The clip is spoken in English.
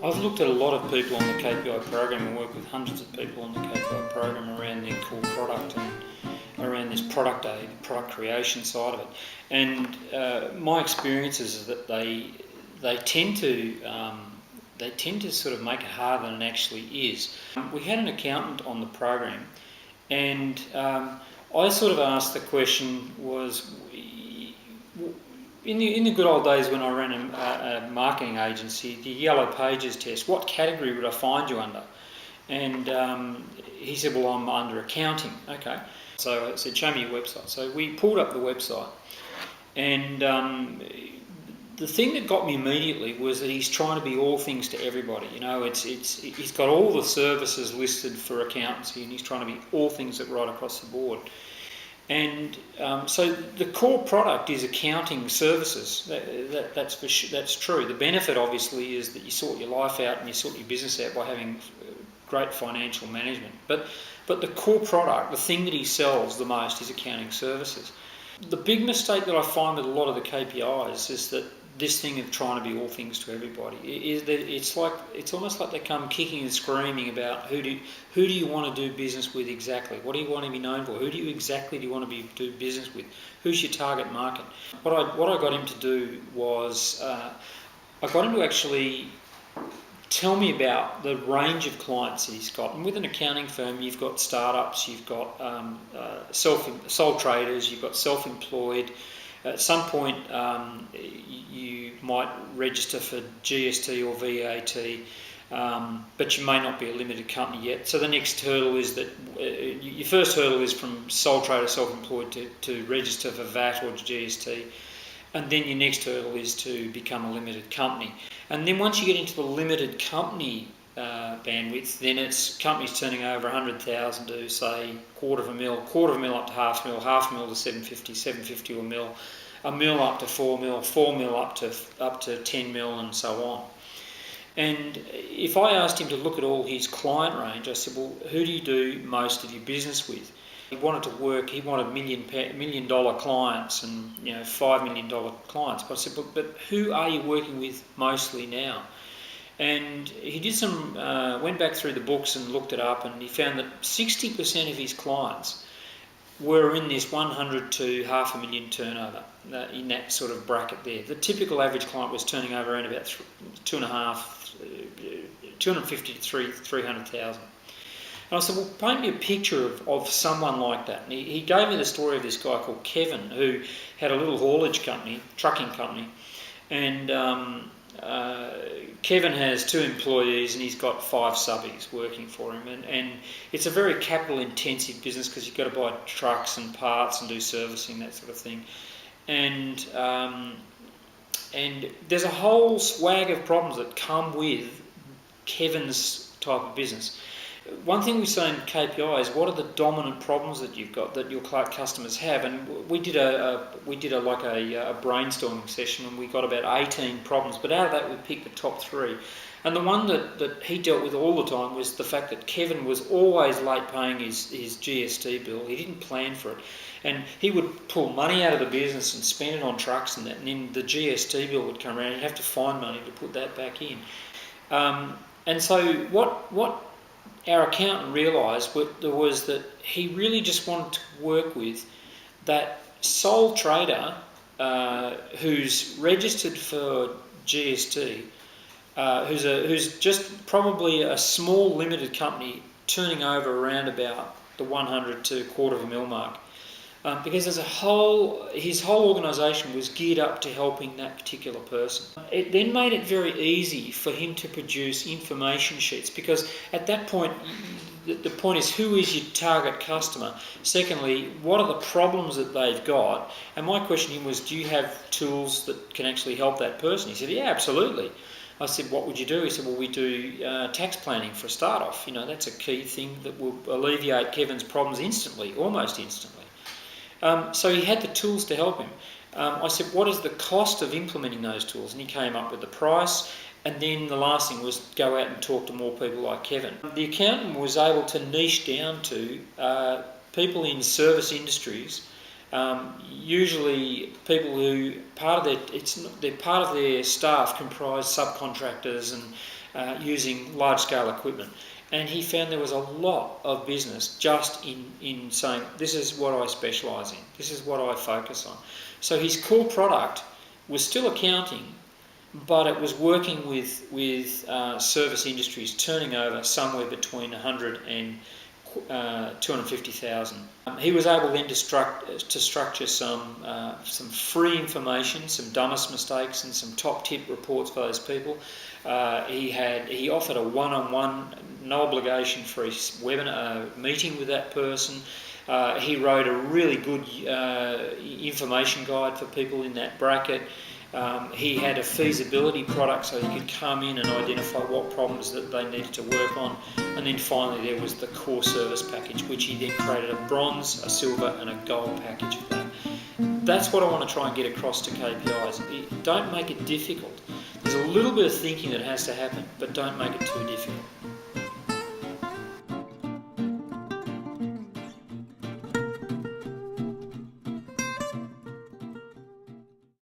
I've looked at a lot of people on the KPI program and worked with hundreds of people on the KPI program around their core product and around this product creation side of it. And my experience is that they tend to sort of make it harder than it actually is. We had an accountant on the program, and I sort of asked the question was, in the good old days when I ran a marketing agency, the Yellow Pages test, what category would I find you under? And he said, well, I'm under accounting. Okay. So I said, show me your website. So we pulled up the website, and the thing that got me immediately was that he's trying to be all things to everybody. You know, he's got all the services listed for accountancy, and he's trying to be all things that right across the board. And so the core product is accounting services. That's true. The benefit, obviously, is that you sort your life out and you sort your business out by having great financial management. But the core product, the thing that he sells the most, is accounting services. The big mistake that I find with a lot of the KPIs is that this thing of trying to be all things to everybody is that it's almost like they come kicking and screaming about who do you want to do business with exactly? What do you want to be known for? Who do you exactly want to do business with? Who's your target market? What I got him to do was I got him to actually tell me about the range of clients that he's got. And with an accounting firm, you've got startups, you've got sole traders, you've got self-employed. At some point, you might register for GST or VAT, but you may not be a limited company yet. So the next hurdle is that your first hurdle is from sole trader, self-employed to register for VAT or GST. And then your next hurdle is to become a limited company. And then once you get into the limited company bandwidth, then it's companies turning over 100,000 to say $250,000 up to $500,000 to 750 to $1 million up to $4 million up to 10 million, and so on. And if I asked him to look at all his client range, I said, well, who do you do most of your business with? He wanted $1 million clients and $5 million clients. But I said, but who are you working with mostly now? And he did went back through the books and looked it up, and he found that 60% of his clients were in this 100 to $500,000 turnover, in that sort of bracket there. The typical average client was turning over around about 250 to 300,000. And I said, well, paint me a picture of someone like that. And he gave me the story of this guy called Kevin, who had a little haulage company, trucking company, and Kevin has 2 employees and he's got 5 subbies working for him, and it's a very capital intensive business because you've got to buy trucks and parts and do servicing, that sort of thing, and there's a whole swag of problems that come with Kevin's type of business. One thing we say in KPI is, what are the dominant problems that you've got that your customers have? And we did a brainstorming session, and we got about 18 problems. But out of that, we picked the top 3. And the one that he dealt with all the time was the fact that Kevin was always late paying his GST bill. He didn't plan for it, and he would pull money out of the business and spend it on trucks and that, and then the GST bill would come around, and he'd have to find money to put that back in. And so what our accountant realised was that he really just wanted to work with that sole trader who's registered for GST, who's just probably a small limited company turning over around about the 100 to $250,000 mark. Because his whole organisation was geared up to helping that particular person. It then made it very easy for him to produce information sheets, because at that point, the point is, who is your target customer? Secondly, what are the problems that they've got? And my question to him was, do you have tools that can actually help that person? He said, yeah, absolutely. I said, what would you do? He said, well, we do tax planning for a start off. That's a key thing that will alleviate Kevin's problems almost instantly. So he had the tools to help him. I said, what is the cost of implementing those tools? And he came up with the price, and then the last thing was go out and talk to more people like Kevin. The accountant was able to niche down to people in service industries, usually people who part of their staff comprise subcontractors using large-scale equipment. And he found there was a lot of business just in saying, this is what I specialise in, this is what I focus on. So his core product was still accounting, but it was working with service industries turning over somewhere between 100 and 250,000. He was able then to structure some free information, some dumbest mistakes, and some top tip reports for those people. He offered a one-on-one, no obligation free webinar meeting with that person. He wrote a really good information guide for people in that bracket. He had a feasibility product, so he could come in and identify what problems that they needed to work on. And then finally there was the core service package, which he then created a bronze, a silver and a gold package for that. That's what I want to try and get across to KPIs. Don't make it difficult. There's a little bit of thinking that has to happen, but don't make it too difficult.